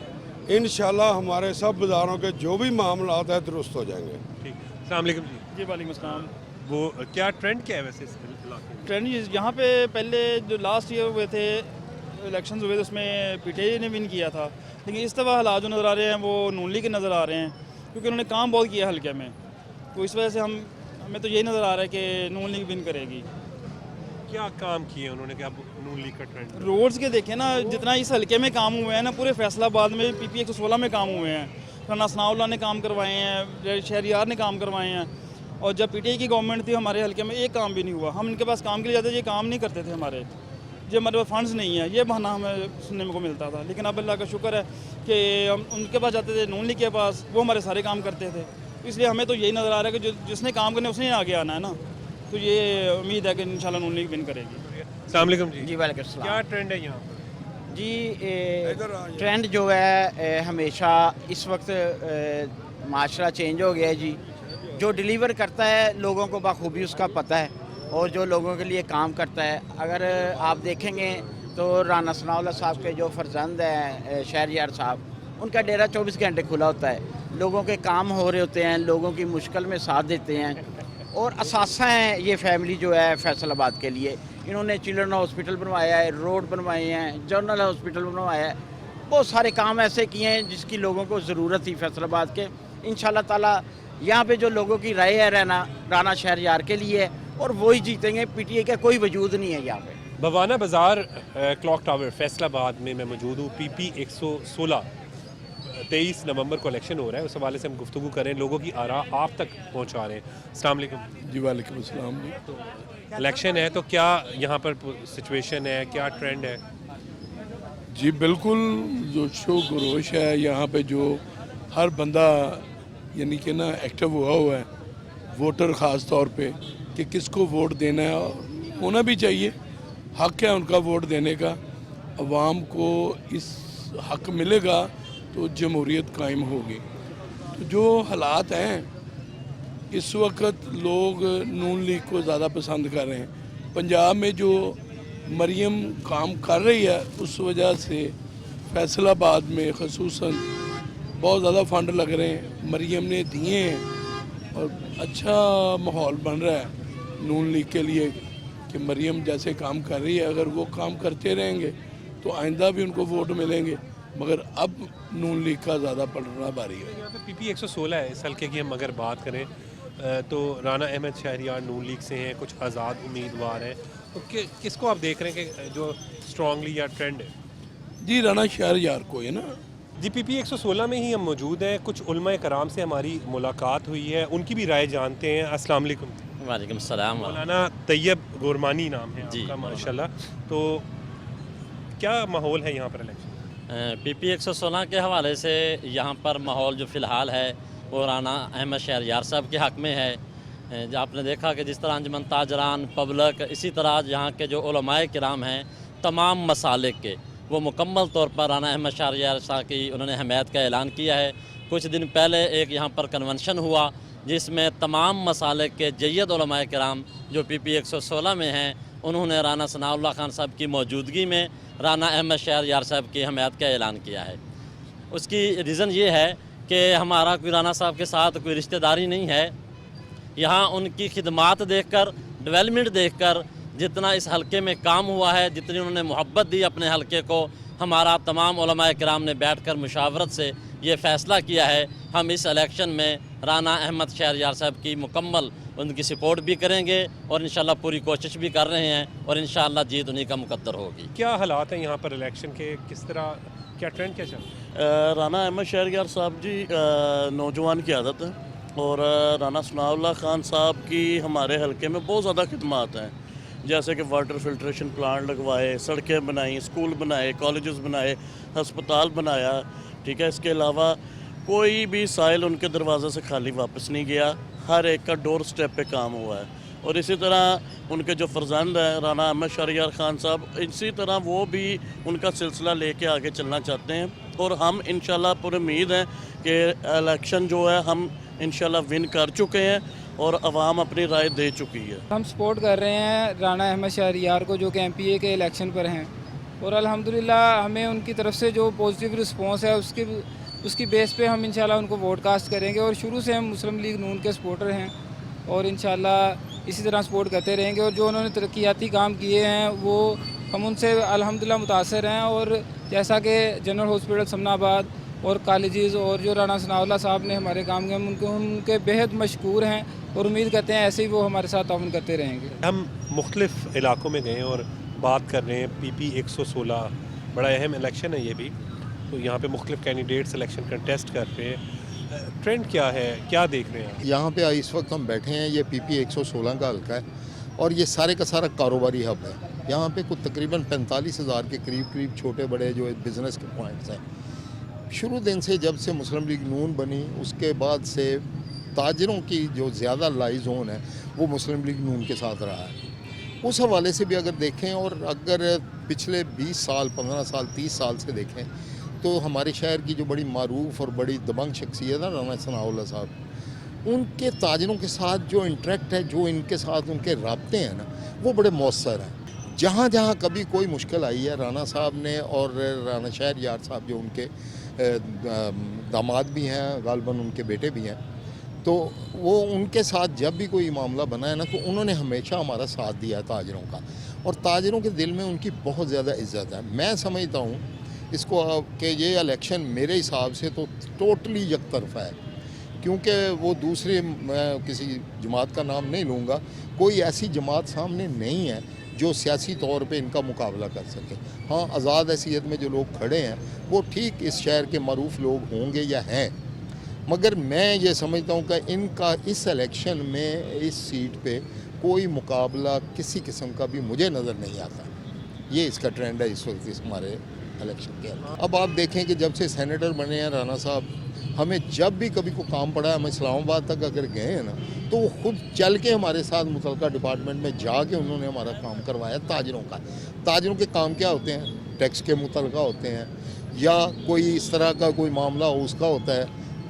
इंशाल्लाह हमारे सब बाज़ारों के जो भी मामलात है दुरुस्त हो जाएंगे। ठीक। अस्सलाम वालेकुम जी। जी वालेकुम अस्सलाम। वो क्या ट्रेंड क्या है वैसे इस इलाके में? ट्रेंड यहाँ पे पहले जो लास्ट ईयर हुए थे इलेक्शंस हुए थे उसमें PTI ने विन किया था, लेकिन इस दफ़ा हालात जो नज़र आ रहे हैं वो नून लीग के नज़र आ रहे हैं, क्योंकि उन्होंने काम बहुत किया हल्के में। तो इस वजह से हमें तो यही नज़र आ रहा है कि नून लीग विन करेगी। क्या काम किए उन्होंने कि अब नून लीग का ट्रेंड? रोड्स के देखें ना, जितना इस हल्के में काम हुए हैं ना, पूरे फैसलाबाद में PP 116 में काम हुए हैं। राना सनाउल्लाह ने काम करवाए हैं, शहरियार ने काम करवाए हैं, और जब PTI की गवर्नमेंट थी हमारे हल्के में एक काम भी नहीं हुआ। हम इनके पास काम के लिए जाते, ये काम नहीं करते थे हमारे, जो हमारे पास फंड्स नहीं है, ये बहाना हमें सुनने को मिलता था। लेकिन अब अल्लाह का शुक्र है कि हम उनके पास जाते थे, नून लीग के पास, वो हमारे सारे काम करते थे। इसलिए हमें तो यही नज़र आ रहा है कि जिसने काम करना उसने आगे आना है ना, तो ये उम्मीद है कि इंशाल्लाह नून लीग विन करेगी। अस्सलाम वालेकुम जी। जी वालेकुम सलाम। क्या ट्रेंड है यहाँ पर? जी ट्रेंड जो है हमेशा इस वक्त माशरा चेंज हो गया है जी। जो डिलीवर करता है लोगों को बखूबी उसका पता है, और जो लोगों के लिए काम करता है, अगर आप देखेंगे तो राना सनाउल्लाह साहब के जो फर्जंद हैं शहरियार साहब, उनका डेरा 24 घंटे खुला होता है, लोगों के काम हो रहे होते हैं, लोगों की मुश्किल में साथ देते हैं, और असासा है ये फैमिली जो है फैसलाबाद के लिए। इन्होंने चिल्ड्रन हॉस्पिटल बनवाया है, रोड बनवाए हैं, जनरल हॉस्पिटल बनवाया है, बहुत सारे काम ऐसे किए हैं जिसकी लोगों को ज़रूरत थी फैसलाबाद के। इंशाल्लाह ताला यहाँ पे जो लोगों की राय है राना शहरियार के लिए है, और वही जीतेंगे। PTI का कोई वजूद नहीं है यहाँ पे। बवाना बाज़ार क्लॉक टावर फैसलाबाद में मैं मौजूद हूँ। PP 116 23 नवंबर को इलेक्शन हो रहा है, उस हवाले से हम गुफ्तगू करें, लोगों की आरा आप तक पहुँचा रहे हैं। अस्सलाम वालेकुम जी। वालेकुम अस्सलाम जी। तो इलेक्शन है, तो क्या यहाँ पर सिचुएशन है, क्या ट्रेंड है? जी बिल्कुल, जो शो गुरोश है यहाँ पे, जो हर बंदा यानी कि ना एक्टिव हुआ है, वोटर ख़ास तौर पे, कि किसको वोट देना है, और होना भी चाहिए, हक है उनका वोट देने का। अवाम को इस हक मिलेगा तो जमहूरियत कायम होगी। तो जो हालात हैं इस वक्त, लोग नून लीग को ज़्यादा पसंद कर रहे हैं। पंजाब में जो मरियम काम कर रही है, उस वजह से फैसलाबाद में ख़ुसूसन बहुत ज़्यादा फंड लग रहे हैं, मरियम ने दिए हैं, और अच्छा माहौल बन रहा है नून लीग के लिए कि मरियम जैसे काम कर रही है, अगर वो काम करते रहेंगे तो आइंदा भी उनको वोट मिलेंगे। मगर अब नून लीग का ज़्यादा पलटना भारी है। यहाँ पे PP 116 है इस हल्के की। हम अगर बात करें तो राना अहमद शहरियार नून लीग से हैं, कुछ आज़ाद उम्मीदवार हैं, तो किसको आप देख रहे हैं कि जो स्ट्रॉन्गली या ट्रेंड है? जी राना शहरियार को है ना जी। PP 116 में ही हम मौजूद हैं। कुछ उलमा कराम से हमारी मुलाकात हुई है, उनकी भी राय जानते हैं। अस्सलाम वालेकुम। वालेकुम सलाम। मौलाना तैयब गोरमानी नाम है आपका, माशाल्लाह। तो क्या माहौल है यहाँ पर इलेक्शन? PP 116 के हवाले से यहाँ पर माहौल जो फ़िलहाल है वो राना अहमद शहरियार साहब के हक़ में है। जो आपने देखा कि जिस तरह अंजुमन ताजरान, पब्लिक, इसी तरह यहाँ के जो उलमाए किराम हैं तमाम मसालिक के, वो मुकम्मल तौर पर राना अहमद शहरियार साहब की उन्होंने हमायत का ऐलान किया है। कुछ दिन पहले एक यहाँ पर कन्वेंशन हुआ जिसमें तमाम मसालिक के जय्यद उलमाए किराम जो PP 116 में हैं, उन्होंने राना सनाउल्लाह खान साहब की मौजूदगी में राना अहमद शहरियार साहब की हमायत का ऐलान किया है। उसकी रीज़न ये है कि हमारा कोई राना साहब के साथ कोई रिश्तेदारी नहीं है। यहाँ उनकी खिदमात देखकर, डेवलपमेंट देखकर, जितना इस हलके में काम हुआ है, जितनी उन्होंने मोहब्बत दी अपने हलके को, हमारा तमाम उलमाए किराम ने बैठकर मुशावरत से ये फ़ैसला किया है हम इस इलेक्शन में राना अहमद शहरियार साहब की मुकम्मल उनकी सपोर्ट भी करेंगे, और इंशाल्लाह पूरी कोशिश भी कर रहे हैं, और इंशाल्लाह जीत उन्हीं का मुकद्दर होगी। क्या हालात हैं यहाँ पर इलेक्शन के, किस तरह, क्या ट्रेंड क्या चल रहा है? राना अहमद शहरियार साहब जी नौजवान की आदत है, और राना सनाउल्लाह खान साहब की हमारे हलके में बहुत ज़्यादा खिदमात हैं। जैसे कि वाटर फिल्ट्रेशन प्लांट लगवाए, सड़कें बनाई, स्कूल बनाए, कॉलेजेस बनाए, हस्पताल बनाया। ठीक है, इसके अलावा कोई भी साइल उनके दरवाज़े से खाली वापस नहीं गया, हर एक का डोर स्टेप पे काम हुआ है। और इसी तरह उनके जो फर्जंद हैं राना अहमद शहरयार ख़ान साहब, इसी तरह वो भी उनका सिलसिला लेके आगे चलना चाहते हैं। और हम इंशाल्लाह पूरी उम्मीद है कि इलेक्शन जो है हम इंशाल्लाह विन कर चुके हैं और आवाम अपनी राय दे चुकी है। हम सपोर्ट कर रहे हैं राना अहमद शहरयार को, जो कि MPA के इलेक्शन पर हैं, और अल्हम्दुलिल्लाह हमें उनकी तरफ से जो पॉजिटिव रिस्पांस है उसकी बेस पे हम इंशाल्लाह उनको वोट कास्ट करेंगे। और शुरू से हम मुस्लिम लीग नून के सपोर्टर हैं और इंशाल्लाह इसी तरह सपोर्ट करते रहेंगे। और जो उन्होंने तरक्याती काम किए हैं वो हम उनसे अल्हम्दुलिल्लाह मुतासर हैं। और जैसा कि जनरल हॉस्पिटल समनाबाद और कॉलेजेस और जो राना सनाउल्लाह साहब ने हमारे काम किए, हम उनके बेहद मशकूर हैं और उम्मीद करते हैं ऐसे ही वो हमारे साथ ताउन करते रहेंगे। हम मुख्तलिफ इलाकों में गए और बात कर रहे हैं। PP 116 बड़ा अहम इलेक्शन है ये भी, तो यहाँ पे मुख्तलिफ कैंडिडेट्स इलेक्शन कंटेस्ट कर रहे हैं। ट्रेंड क्या है, क्या देख रहे हैं? यहाँ पे इस वक्त हम बैठे हैं, ये PP 116 का हल्का है और ये सारे का सारा कारोबारी हब है। यहाँ पे कुछ तकरीबन 45,000 के करीब छोटे बड़े जो बिज़नेस के पॉइंट्स हैं। शुरू दिन से जब से मुस्लिम लीग नून बनी उसके बाद से ताजरों की जो ज़्यादा लाई जोन है वो मुस्लिम लीग नून के साथ रहा है। उस हवाले से भी अगर देखें और अगर पिछले 20 साल 15 साल 30 साल से देखें तो हमारे शहर की जो बड़ी मारूफ और बड़ी दबंग शख्सियत है राना सनाउल्लाह साहब, उनके ताजरों के साथ जो इंटरेक्ट है, जो इनके साथ उनके राब्ते हैं ना, वो बड़े मौसर हैं। जहाँ जहाँ कभी कोई मुश्किल आई है, राना साहब ने और राना शहरयार साहब जो उनके दामाद भी हैं, गालबन उनके बेटे भी हैं, तो वो उनके साथ जब भी कोई मामला बना है ना तो उन्होंने हमेशा हमारा साथ दिया ताजरों का। और ताजरों के दिल में उनकी बहुत ज़्यादा इज्जत है। मैं समझता हूँ इसको कि ये इलेक्शन मेरे हिसाब से तो टोटली एक तरफा है, क्योंकि वो दूसरे, मैं किसी जमात का नाम नहीं लूँगा, कोई ऐसी जमात सामने नहीं है जो सियासी तौर पे इनका मुकाबला कर सके। हाँ, आज़ाद हैसियत में जो लोग खड़े हैं वो ठीक इस शहर के मरूफ लोग होंगे या हैं, मगर मैं ये समझता हूँ कि इनका इस इलेक्शन में इस सीट पे कोई मुकाबला किसी किस्म का भी मुझे नज़र नहीं आता। ये इसका ट्रेंड है इस वक्त इस हमारे इलेक्शन के अंदर। अब आप देखें कि जब से सेनेटर बने हैं राना साहब, हमें जब भी कभी को काम पड़ा है, हम इस्लामाबाद तक अगर गए हैं ना तो वो खुद चल के हमारे साथ मुतलका डिपार्टमेंट में जाके उन्होंने हमारा काम करवाया ताजरों का। ताजरों के काम क्या होते हैं? टैक्स के मुतलका होते हैं या कोई इस तरह का कोई मामला हो उसका होता है।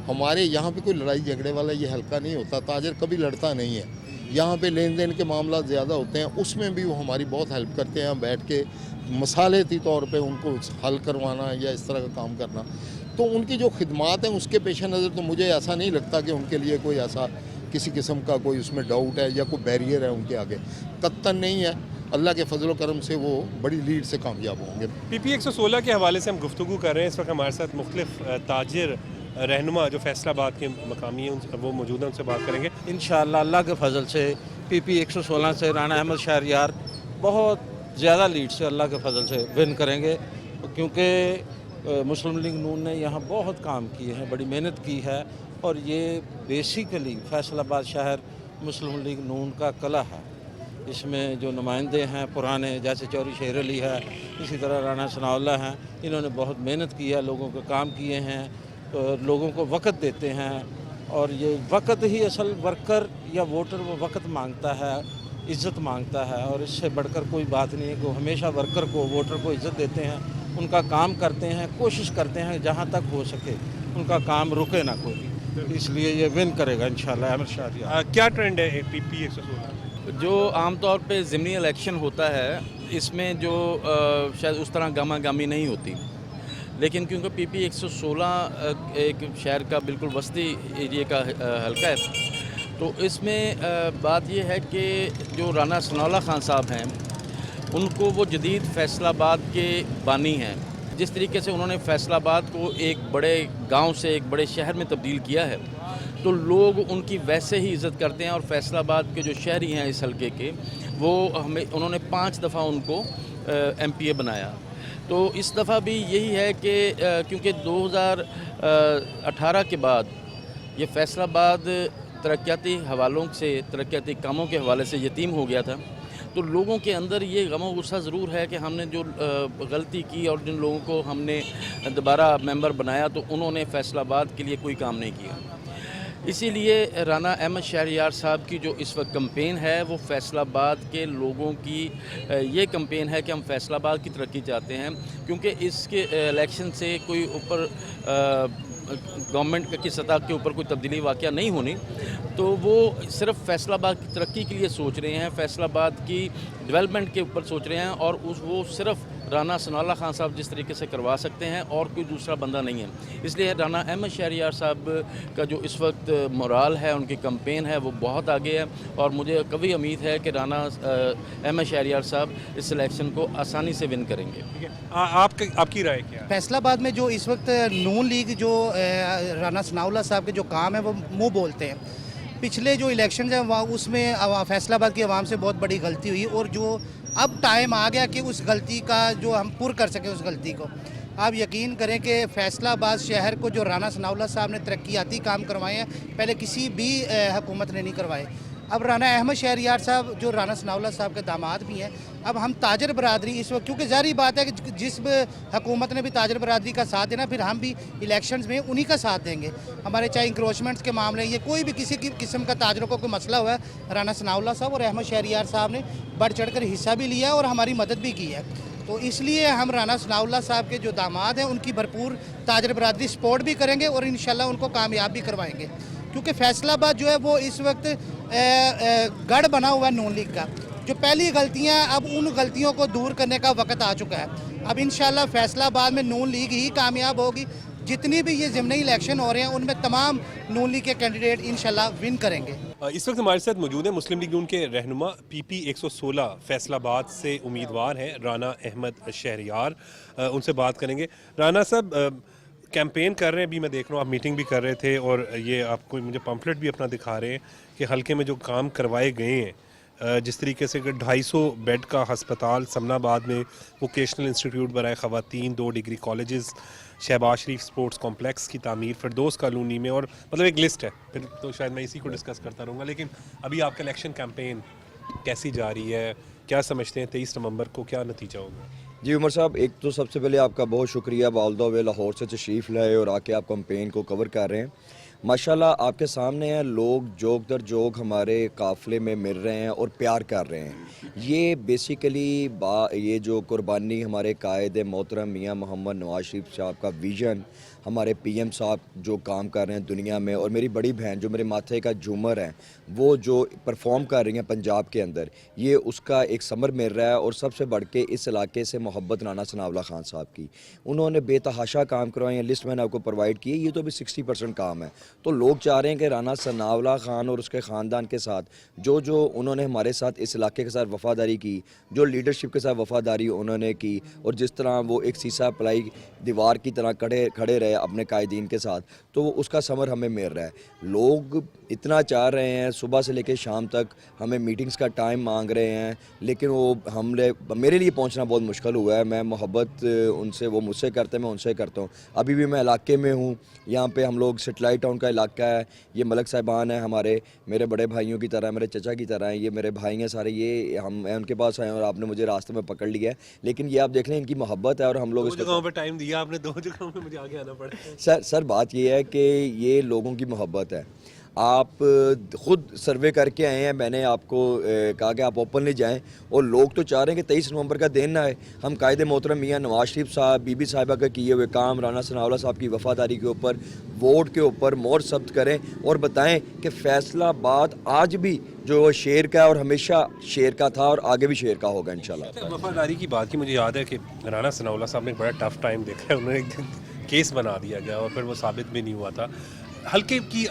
हमारे यहाँ पे कोई लड़ाई झगड़े वाला ये हल्का नहीं होता, ताजर कभी लड़ता नहीं है। यहाँ पे लेन देन के मामला ज़्यादा होते हैं, उसमें भी वो हमारी बहुत हेल्प करते हैं। बैठ के मसालेती तौर पे उनको हल करवाना या इस तरह का काम करना, तो उनकी जो खिदमात हैं उसके पेश नज़र तो मुझे ऐसा नहीं लगता कि उनके लिए कोई ऐसा किसी किस्म का कोई उसमें डाउट है या कोई बैरियर है उनके आगे, कत्तन नहीं है। अल्लाह के फजल करम से वो बड़ी लीड से कामयाब होंगे। PP 116 के हवाले से हम गुफ्तगू कर रहे हैं। इस वक्त हमारे साथ मुख्तलिफ ताजिर रहनुमा जो फैसलाबाद के मकामी हैं वो मौजूद हैं, उनसे बात करेंगे। इंशाअल्लाह अल्लाह के फजल से PP 116 से राना अहमद शहरयार बहुत ज़्यादा लीड से अल्लाह के फजल से विन करेंगे, क्योंकि मुस्लिम लीग नून ने यहाँ बहुत काम किए हैं, बड़ी मेहनत की है। और ये बेसिकली फैसलाबाद शहर मुस्लिम लीग नून का कला है। इसमें जो नुमाइंदे हैं पुराने, जैसे चौधरी शेर अली है, इसी तरह राना सनाउल्लाह हैं, इन्होंने बहुत मेहनत की है, लोगों के काम किए हैं, तो लोगों को वक़्त देते हैं। और ये वक़्त ही असल वर्कर या वोटर वो वक़्त मांगता है, इज़्ज़त मांगता है, और इससे बढ़कर कोई बात नहीं है कि हमेशा वर्कर को, वोटर को इज़्ज़त देते हैं, उनका काम करते हैं, कोशिश करते हैं जहाँ तक हो सके उनका काम रुके ना कोई, इसलिए ये विन करेगा इंशाल्लाह अहमद शहरयार। क्या ट्रेंड है PP 116? जो आमतौर पे ज़िमनी इलेक्शन होता है इसमें जो शायद उस तरह गमा गमी नहीं होती, लेकिन क्योंकि PP 116 एक शहर का बिल्कुल वस्ती एरिया का हल्का है, तो इसमें बात यह है कि जो राना सनाउल्लाह खान साहब हैं उनको वो जदीद फैसलाबाद के बानी हैं। जिस तरीके से उन्होंने फैसलाबाद को एक बड़े गांव से एक बड़े शहर में तब्दील किया है, तो लोग उनकी वैसे ही इज़्ज़त करते हैं। और फैसलाबाद के जो शहरी हैं इस हल्के के, वो हमें उन्होंने 5 दफ़ा उनको MPA बनाया। तो इस दफ़ा भी यही है कि क्योंकि 2018 के बाद ये फैसलाबाद तरक्याती हवालों से, तरक्याती कामों के हवाले से यतीम हो गया था, तो लोगों के अंदर ये गम गुस्सा ज़रूर है कि हमने जो गलती की और जिन लोगों को हमने दोबारा मेंबर बनाया तो उन्होंने फैसलाबाद के लिए कोई काम नहीं किया। इसीलिए राना अहमद शहरयार साहब की जो इस वक्त कैंपेन है वो फैसलाबाद के लोगों की ये कैंपेन है कि हम फैसलाबाद की तरक्की चाहते हैं, क्योंकि इसके इलेक्शन से कोई ऊपर गवर्नमेंट की सतह के ऊपर कोई तब्दीली वाक़या नहीं होनी, तो वो सिर्फ फैसलाबाद की तरक्की के लिए सोच रहे हैं, फैसलाबाद की डेवलपमेंट के ऊपर सोच रहे हैं, और वो सिर्फ राना सनाउल्लाह खान साहब जिस तरीके से करवा सकते हैं और कोई दूसरा बंदा नहीं है। इसलिए राना अहमद शहरयार साहब का जो इस वक्त मोराल है, उनकी कैंपेन है, वो बहुत आगे है, और मुझे कभी उम्मीद है कि राना अहमद शहरयार साहब इस इलेक्शन को आसानी से विन करेंगे। आपकी राय क्या है? फैसलाबाद में जो इस वक्त नून लीग जो राना सनाउल्लाह साहब के जो काम है वो मुँह बोलते हैं। पिछले जो इलेक्शन है वहाँ उसमें फैसलाबाद की आवाम से बहुत बड़ी गलती हुई, और जो अब टाइम आ गया कि उस गलती का जो हम पूरा कर सकें उस गलती को। आप यकीन करें कि फैसलाबाद शहर को जो राना सनाउल्लाह साहब ने तरक्याती काम करवाए हैं, पहले किसी भी हुकूमत ने नहीं करवाए। अब राना अहमद शहरयार साहब जो राना सनाउल्लाह साहब के दामाद भी हैं, अब हम ताजर बरादरी इस वक्त, क्योंकि ज़ाहिर बात है कि जिस हुकूमत ने भी ताजर बरादरी का साथ देना, फिर हम भी इलेक्शंस में उन्हीं का साथ देंगे। हमारे चाहे इंक्रोचमेंट्स के मामले, ये कोई भी किसी किस्म का ताजरों को कोई मसला हुआ है, राना सनाउल्लाह साहब और अहमद शहरयार साहब ने बढ़ चढ़ कर हिस्सा भी लिया और हमारी मदद भी की है। तो इसलिए हम राना सनाउल्लाह साहब के जो दामाद हैं उनकी भरपूर ताजर बरादरी सपोर्ट भी करेंगे और इंशाल्लाह उनको कामयाब भी करवाएंगे, क्योंकि फैसलाबाद जो है वो इस वक्त गढ़ बना हुआ है नून लीग का। जो पहली गलतियां, अब उन गलतियों को दूर करने का वक्त आ चुका है। अब इंशाल्लाह फैसलाबाद में नून लीग ही कामयाब होगी। जितनी भी ये ज़िमनी इलेक्शन हो रहे हैं उनमें तमाम नून लीग के कैंडिडेट इंशाल्लाह विन करेंगे। इस वक्त हमारे साथ मौजूद है मुस्लिम लीग नून के रहनुमा PP 116 फैसलाबाद से उम्मीदवार हैं राना अहमद शहरयार। उनसे बात करेंगे। राना साहब, कैंपेन कर रहे हैं, अभी मैं देख रहा हूँ आप मीटिंग भी कर रहे थे, और ये आपको मुझे पम्फलेट भी अपना दिखा रहे हैं कि हल्के में जो काम करवाए गए हैं, जिस तरीके से 250 बेड का हस्पताल समनाबाद में, वोकेशनल इंस्टीट्यूट बनाए ख़वातीन, 2 डिग्री कॉलेजेस, शहबाज शरीफ स्पोर्ट्स कॉम्प्लेक्स की तामीर फिरदौस कॉलोनी में, और मतलब एक लिस्ट है, फिर तो शायद मैं इसी को डिस्कस करता रहूँगा। लेकिन अभी आपका इलेक्शन कैंपेन कैसी जा रही है, क्या समझते हैं 23 नवंबर को क्या नतीजा होगा? जी उमर साहब, एक तो सबसे पहले आपका बहुत शुक्रिया, ऑल द वे लाहौर से तशरीफ़ लाए और आके आप कैंपेन को कवर कर रहे हैं। माशाल्लाह आपके सामने है, लोग जोक दर जोक हमारे काफ़िले में मिल रहे हैं और प्यार कर रहे हैं। ये बेसिकली ये जो कुर्बानी हमारे कायद मोहतरम मियाँ मोहम्मद नवाज शरीफ साहब का विज़न, हमारे PM साहब जो काम कर रहे हैं दुनिया में, और मेरी बड़ी बहन जो मेरे माथे का झूमर है वो जो परफॉर्म कर रही हैं पंजाब के अंदर, ये उसका एक समर मिल रहा है। और सबसे बढ़ के इस इलाके से मोहब्बत राना सनाउल्लाह खान साहब की, उन्होंने बेतहाशा काम करवाए हैं। लिस्ट मैंने आपको प्रोवाइड की है, ये तो अभी 60% काम है। तो लोग चाह रहे हैं कि राना सनाउल्लाह खान और उसके ख़ानदान के साथ जो उन्होंने हमारे साथ इस इलाके के साथ वफ़ादारी की, जो लीडरशिप के साथ वफ़ादारी उन्होंने की, और जिस तरह वो एक सीसा पलाई दीवार की तरह खड़े रहे अपने कायदीन के साथ, तो उसका समर हमें मिल रहा है। लोग इतना चाह रहे हैं, सुबह से लेकर शाम तक हमें मीटिंग्स का टाइम मांग रहे हैं, लेकिन वो मेरे लिए पहुंचना बहुत मुश्किल हुआ है। मैं मोहब्बत उनसे, वो मुझसे करते हैं, मैं उनसे करता हूं। अभी भी मैं इलाके में हूं, यहाँ पे हम लोग सेटेलाइट टाउन का इलाका है। ये मलक साहिबान है हमारे, मेरे बड़े भाइयों की तरह, मेरे चचा की तरह हैं, ये मेरे भाई हैं सारे। ये मैं उनके पास आए और आपने मुझे रास्ते में पकड़ लिया है, लेकिन ये आप देख लें इनकी मोहब्बत है। और हम लोग 2 जगहों पर टाइम दिया आपने, 2 जगहों पर मुझे आगे आना पड़ा। सर बात ये है कि ये लोगों की मोहब्बत है। आप ख़ुद सर्वे करके आए हैं, मैंने आपको कहा कि आप ओपनली जाएं, और लोग तो चाह रहे हैं कि 23 नवंबर का दिन ना है, हम कायदे मोहतरम मियाँ नवाज शरीफ साहब, बीबी साहिबा का किए हुए काम, राना सनाउल्लाह साहब की वफ़ादारी के ऊपर, वोट के ऊपर मोहर सब्त करें और बताएं कि फैसलाबाद आज भी जो शेर का और हमेशा शेर का था और आगे भी शेर का होगा इंशाल्लाह। वफ़ादारी की बात की मुझे याद है कि राना सनाउल्लाह साहब ने एक बड़ा टफ टाइम देखा है, उन्होंने एक केस बना दिया गया और फिर वो साबित भी नहीं हुआ था। हल्के की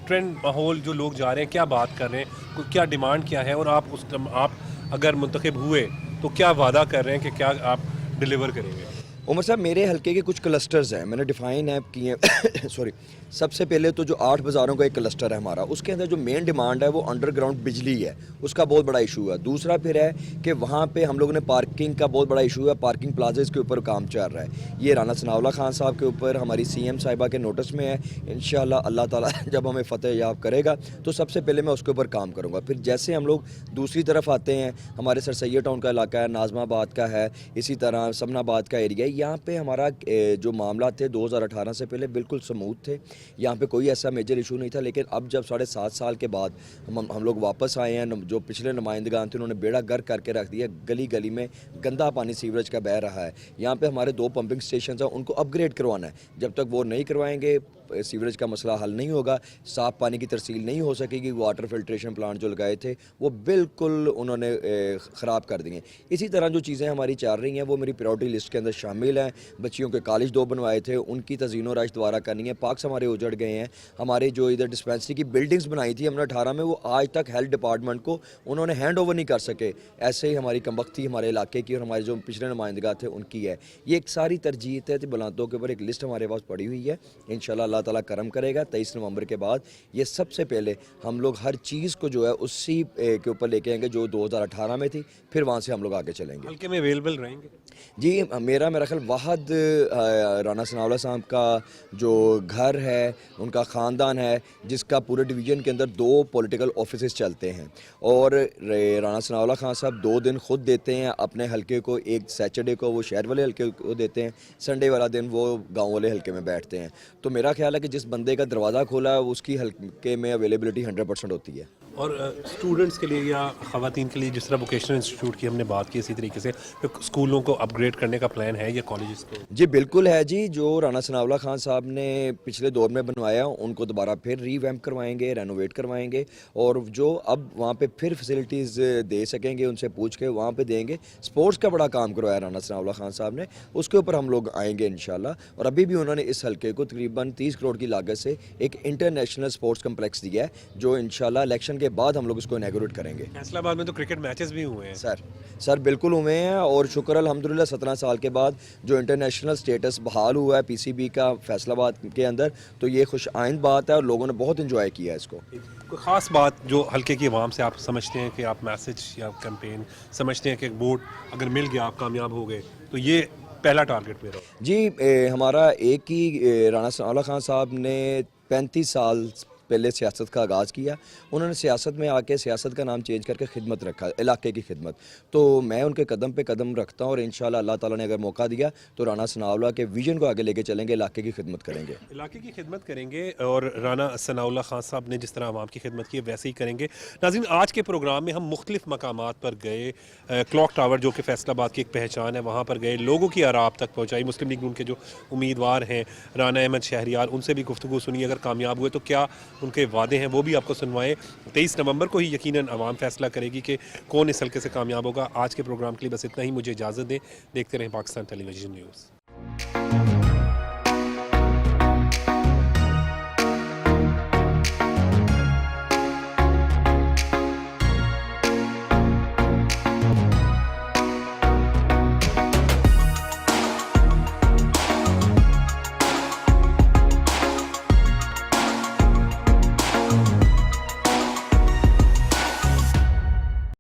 ट्रेंड, माहौल, जो लोग जा रहे हैं, क्या बात कर रहे हैं, क्या डिमांड क्या है, और आप अगर मुंतखब हुए तो क्या वादा कर रहे हैं कि क्या आप डिलीवर करेंगे? उमर साहब, मेरे हल्के के कुछ क्लस्टर्स हैं, मैंने डिफ़ाइन है किए सॉरी सबसे पहले तो जो 8 बाज़ारों का एक क्लस्टर है हमारा, उसके अंदर जो मेन डिमांड है वो अंडरग्राउंड बिजली है, उसका बहुत बड़ा इशू है। दूसरा फिर है कि वहाँ पे हम लोगों ने पार्किंग का बहुत बड़ा इशू है, पार्किंग प्लाजेस के ऊपर काम चल रहा है। ये राना सनाउल्लाह खान साहब के ऊपर हमारी CM साहिबा के नोटिस में है। इंशाअल्लाह अल्लाह ताला जब हमें फतेह याब करेगा तो सबसे पहले मैं उसके ऊपर काम करूँगा। फिर जैसे हम लोग दूसरी तरफ आते हैं, हमारे सर सैयद टाउन का इलाका है, नाज़माबाद का है, इसी तरह समनाबाद का एरिया है। यहाँ पे हमारा जो मामला थे 2018 से पहले बिल्कुल स्मूथ थे, यहाँ पे कोई ऐसा मेजर इशू नहीं था। लेकिन अब जब 7.5 साल के बाद हम लोग वापस आए हैं, जो पिछले नुमाइंदगान थे उन्होंने बेड़ा गर्क करके रख दिया। गली गली में गंदा पानी सीवरेज का बह रहा है। यहाँ पे हमारे 2 पंपिंग स्टेशन हैं, उनको अपग्रेड करवाना है। जब तक वो नहीं करवाएंगे सीवरेज का मसला हल नहीं होगा, साफ़ पानी की तरसील नहीं हो सकेगी। वाटर फिल्ट्रेशन प्लांट जो लगाए थे वो बिल्कुल उन्होंने ख़राब कर दिए। इसी तरह जो चीज़ें हमारी चल रही हैं वो मेरी प्रायोरिटी लिस्ट के अंदर शामिल हैं। बच्चियों के कॉलेज 2 बनवाए थे, उनकी तज़ीनो राश दोबारा करनी है। पार्क्स हमारे उजड़ गए हैं। हमारे जो इधर डिस्पेंसरी की बिल्डिंग्स बनाई थी हमने 18 में, वो आज तक हेल्थ डिपार्टमेंट को उन्होंने हैंड ओवर नहीं कर सके। ऐसे ही हमारी कमबख्ती हमारे इलाके की और हमारे जो पिछले नुमाइंदगा थे उनकी है। ये एक सारी तरजीह है बुलंदों के ऊपर एक लिस्ट हमारे पास पड़ी हुई है। इंशाल्लाह अल्लाह ताला करम करेगा। 23 नवंबर के बाद ये सबसे पहले हम लोग हर चीज़ को जो है उसी के ऊपर लेके आएंगे जो 2018 में थी, फिर वहाँ से हम लोग आगे चलेंगे। हल्के में अवेलेबल रहेंगे जी। मेरा ख्याल वाहद राना सनाउल्लाह साहब का जो घर है, उनका ख़ानदान है, जिसका पूरे डिवीज़न के अंदर 2 पॉलिटिकल ऑफिसेस चलते हैं। और राना सनाउल्लाह खान साहब 2 दिन खुद देते हैं अपने हल्के को। एक सैटरडे को वो शहर वाले हल्के को देते हैं, संडे वाला दिन वो गाँव वाले हल्के में बैठते हैं। तो मेरा ख्याल है कि जिस बंदे का दरवाज़ा खोला है उसकी हल्के में अवेलेबिलिटी 100% होती है। और स्टूडेंट्स के लिए या ख़वातीन के लिए, जिस तरह वोकेशनल इंस्टीट्यूट की हमने बात की, इसी तरीके से स्कूलों को अपग्रेड करने का प्लान है या कॉलेजेस को? जी बिल्कुल है जी। जो राना सनाउल्लाह खान साहब ने पिछले दौर में बनवाया उनको दोबारा फिर रीवैम्प करवाएंगे, रेनोवेट करवाएंगे। और जो अब वहाँ पे फिर फैसिलिटीज़ दे सकेंगे उनसे पूछ के वहाँ पे देंगे। स्पोर्ट्स का बड़ा काम करवाया राना सनाउल्लाह खान साहब ने, उसके ऊपर हम लोग आएंगे इंशाल्लाह। और अभी भी उन्होंने इस हल्के को तकरीबन 30 करोड़ की लागत से एक इंटरनेशनल स्पोर्ट्स कम्प्लेक्स दिया है, जो इंशाल्लाह इलेक्शन के बाद हम लोग इसको इनॉग्रेट करेंगे। फैसलाबाद में तो क्रिकेट मैचेस भी हुए हैं सर बिल्कुल हुए हैं। और शुक्र अल्हम्दुलिल्लाह 17 साल के बाद जो इंटरनेशनल स्टेटस बहाल हुआ है PCB का फैसलाबाद के अंदर, तो ये खुश आइंद बात है और लोगों ने बहुत इंजॉय किया इसको। कोई ख़ास बात जो हल्के की आवाम से आप समझते हैं कि आप मैसेज या कैंपेन समझते हैं कि एक वोट अगर मिल गया, आप कामयाब हो गए, तो ये पहला टारगेट मेरा जी? हमारा एक ही राना सनाउल्लाह खान साहब ने 35 साल पहले सियासत का आगाज़ किया। उन्होंने सियासत में आके सियासत का नाम चेंज करके खिदमत रखा, इलाके की खिदमत। तो मैं उनके कदम पे कदम रखता हूँ और इंशाल्लाह अल्लाह ताला ने अगर मौका दिया तो राना सनाउल्लाह के विजन को आगे लेके चलेंगे, इलाके की खिदमत करेंगे। इलाके की खिदमत करेंगे और राना सनाउल्लाह खान साहब ने जिस तरह आवाम की खिदमत की वैसे ही करेंगे। नाज़रीन, आज के प्रोग्राम में हम मुख्तलिफ मकामात पर गए। क्लॉक टावर जो कि फैसलाबाद की एक पहचान है, वहाँ पर गए, लोगों की आरा आप तक पहुँचाई। मुस्लिम लीग नून के जो उम्मीदवार हैं राना अहमद शहरियार, उनसे भी गुफ्तगू सुनी। अगर कामयाब हुए तो क्या उनके वादे हैं वो भी आपको सुनवाएं। 23 नवंबर को ही यकीनन आवाम फैसला करेगी कि कौन इस हल्के से कामयाब होगा। आज के प्रोग्राम के लिए बस इतना ही। मुझे इजाज़त दें। देखते रहें पाकिस्तान टेलीविज़न न्यूज़।